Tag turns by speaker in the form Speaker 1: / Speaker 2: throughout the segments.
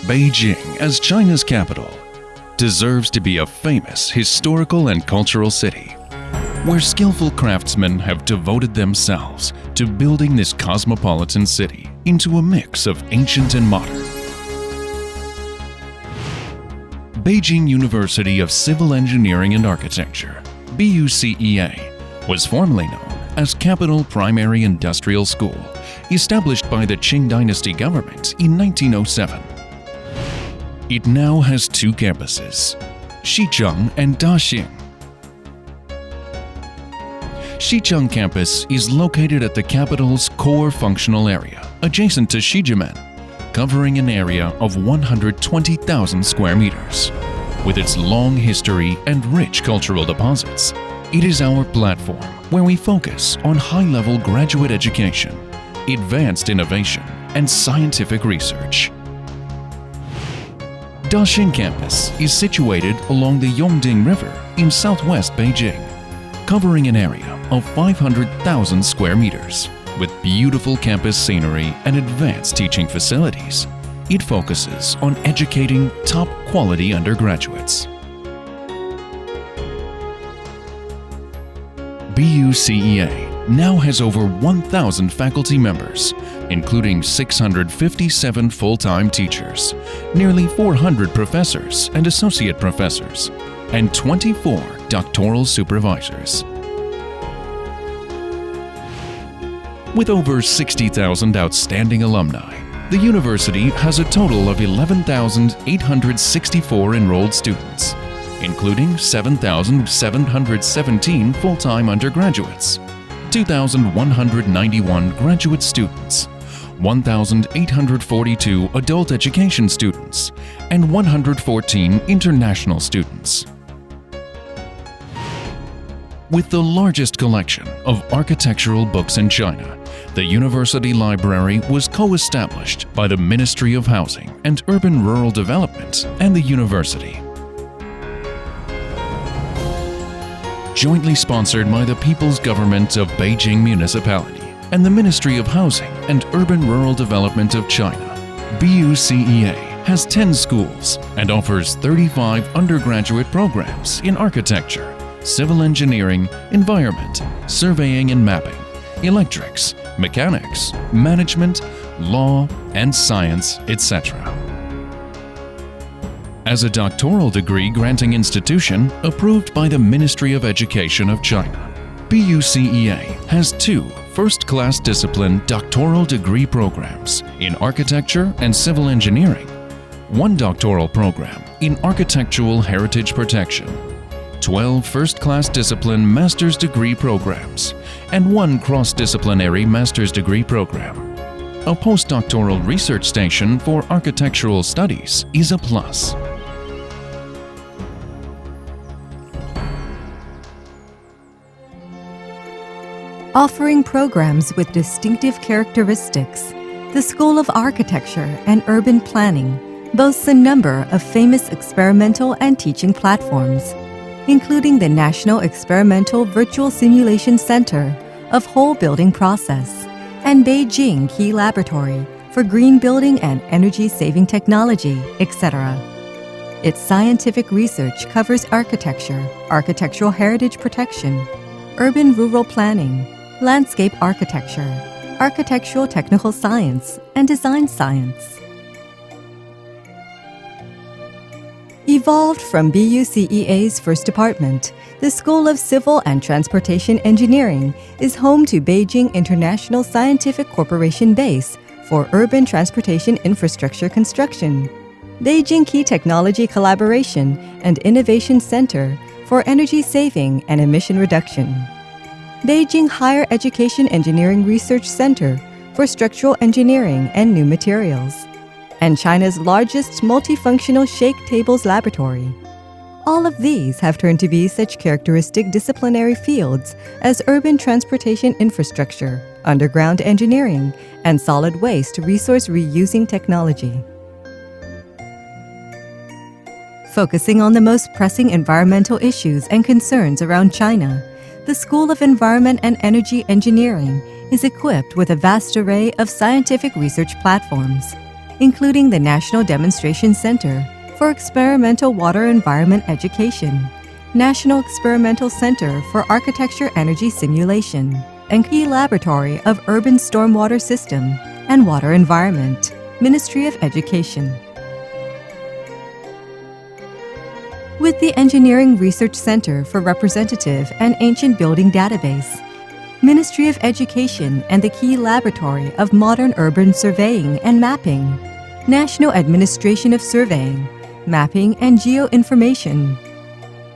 Speaker 1: Beijing, as China's capital, deserves to be a famous historical and cultural city, where skillful craftsmen have devoted themselves to building this cosmopolitan city into a mix of ancient and modern. Beijing University of Civil Engineering and Architecture, BUCEA, was formerly known as Capital Primary Industrial School, established by the Qing Dynasty government in 1907. It now has two campuses, Xicheng and Daxing. Xicheng campus is located at the capital's core functional area, adjacent to Xijimen, covering an area of 120,000 square meters. With its long history and rich cultural deposits, it is our platform where we focus on high-level graduate education, advanced innovation, and scientific research. Daxing campus is situated along the Yongding River in southwest Beijing, covering an area of 500,000 square meters. With beautiful campus scenery and advanced teaching facilities, it focuses on educating top-quality undergraduates. BUCEA now has over 1,000 faculty members, including 657 full-time teachers, nearly 400 professors and associate professors, and 24 doctoral supervisors. With over 60,000 outstanding alumni, the university has a total of 11,864 enrolled students, including 7,717 full-time undergraduates, 2,191 graduate students, 1,842 adult education students, and 114 international students. With the largest collection of architectural books in China, the University Library was co-established by the Ministry of Housing and Urban-Rural Development and the university. Jointly sponsored by the People's Government of Beijing Municipality and the Ministry of Housing and Urban-Rural Development of China, BUCEA has 10 schools and offers 35 undergraduate programs in architecture, civil engineering, environment, surveying and mapping, electrics, mechanics, management, law, and science, etc. As a doctoral degree granting institution approved by the Ministry of Education of China, BUCEA has 2 first-class discipline doctoral degree programs in architecture and civil engineering, 1 doctoral program in architectural heritage protection, 12 first-class discipline master's degree programs, and 1 cross-disciplinary master's degree program. A postdoctoral research station for architectural studies is a plus.
Speaker 2: Offering programs with distinctive characteristics, the School of Architecture and Urban Planning boasts a number of famous experimental and teaching platforms, including the National Experimental Virtual Simulation Center of Whole Building Process and Beijing Key Laboratory for Green Building and Energy-Saving Technology, etc. Its scientific research covers architecture, architectural heritage protection, urban-rural planning, landscape architecture, architectural technical science, and design science. Evolved from BUCEA's first department, the School of Civil and Transportation Engineering is home to Beijing International Scientific Corporation Base for Urban Transportation Infrastructure Construction, Beijing Key Technology Collaboration and Innovation Center for Energy Saving and Emission Reduction, Beijing Higher Education Engineering Research Center for Structural Engineering and New Materials, and China's largest multifunctional shake tables laboratory. All of these have turned to be such characteristic disciplinary fields as urban transportation infrastructure, underground engineering, and solid waste resource reusing technology. Focusing on the most pressing environmental issues and concerns around China, the School of Environment and Energy Engineering is equipped with a vast array of scientific research platforms, including the National Demonstration Center for Experimental Water Environment Education, National Experimental Center for Architecture Energy Simulation, and Key Laboratory of Urban Stormwater System and Water Environment, Ministry of Education. With the Engineering Research Center for Representative and Ancient Building Database, Ministry of Education and the Key Laboratory of Modern Urban Surveying and Mapping, National Administration of Surveying, Mapping and Geoinformation.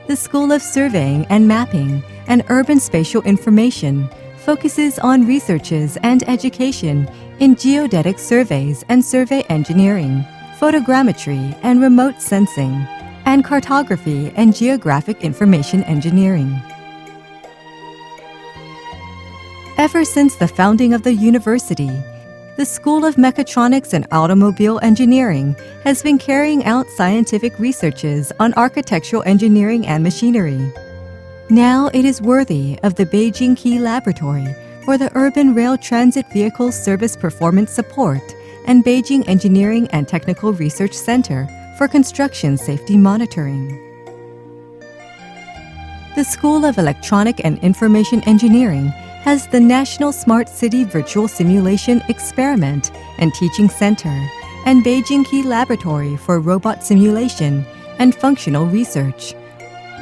Speaker 2: The School of Surveying and Mapping and Urban Spatial Information focuses on researches and education in geodetic surveys and survey engineering, photogrammetry and remote sensing, and cartography and geographic information engineering. Ever since the founding of the university, the School of Mechatronics and Automobile Engineering has been carrying out scientific researches on architectural engineering and machinery. Now it is worthy of the Beijing Key Laboratory for the Urban Rail Transit Vehicle Service Performance Support and Beijing Engineering and Technical Research Center for Construction Safety Monitoring. The School of Electronic and Information Engineering has the National Smart City Virtual Simulation Experiment and Teaching Center and Beijing Key Laboratory for Robot Simulation and Functional Research,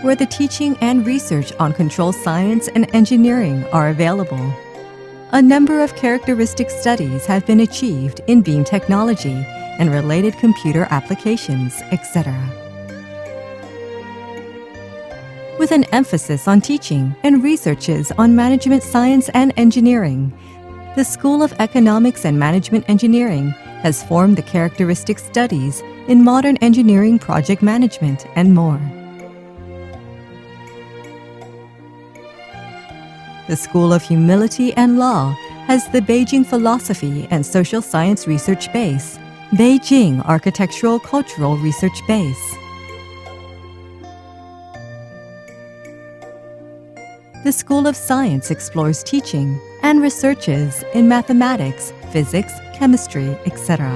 Speaker 2: where the teaching and research on control science and engineering are available. A number of characteristic studies have been achieved in beam technology and related computer applications, etc. With an emphasis on teaching and researches on management science and engineering, the School of Economics and Management Engineering has formed the characteristic studies in modern engineering project management and more. The School of Humility and Law has the Beijing Philosophy and Social Science Research Base, Beijing Architectural Cultural Research Base. The School of Science explores teaching and researches in mathematics, physics, chemistry, etc.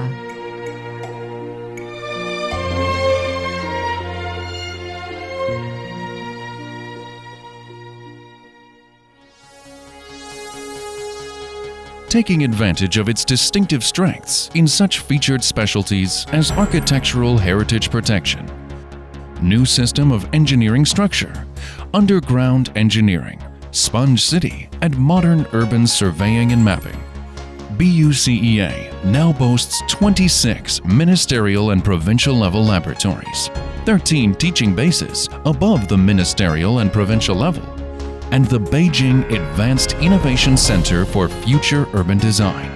Speaker 1: Taking advantage of its distinctive strengths in such featured specialties as architectural heritage protection, new system of engineering structure, underground engineering, sponge city, and modern urban surveying and mapping. BUCEA now boasts 26 ministerial and provincial level laboratories, 13 teaching bases above the ministerial and provincial level, and the Beijing Advanced Innovation Center for Future Urban Design.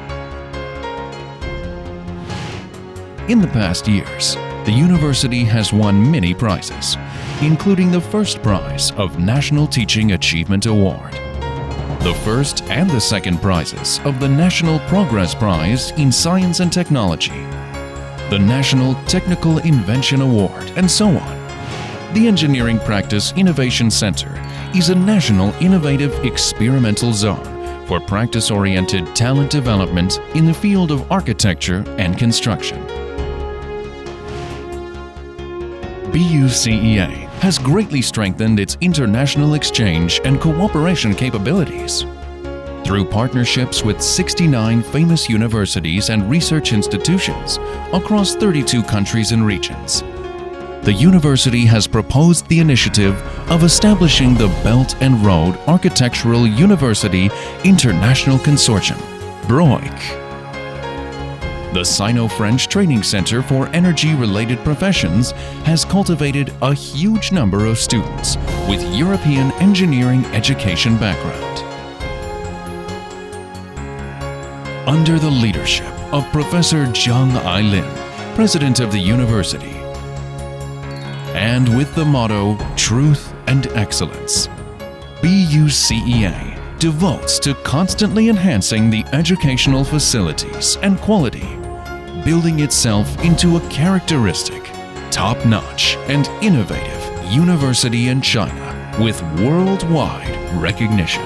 Speaker 1: In the past years, the university has won many prizes, including the first prize of National Teaching Achievement Award, the first and the second prizes of the National Progress Prize in Science and Technology, the National Technical Invention Award, and so on. The Engineering Practice Innovation Center is a national innovative experimental zone for practice-oriented talent development in the field of architecture and construction. BUCEA has greatly strengthened its international exchange and cooperation capabilities. Through partnerships with 69 famous universities and research institutions across 32 countries and regions, the university has proposed the initiative of establishing the Belt and Road Architectural University International Consortium, BROIC. The Sino-French Training Center for Energy-Related Professions has cultivated a huge number of students with European engineering education background. Under the leadership of Professor Zhang Ailin, President of the University, and with the motto Truth and Excellence, BUCEA devotes to constantly enhancing the educational facilities and quality, building itself into a characteristic, top-notch, and innovative university in China with worldwide recognition.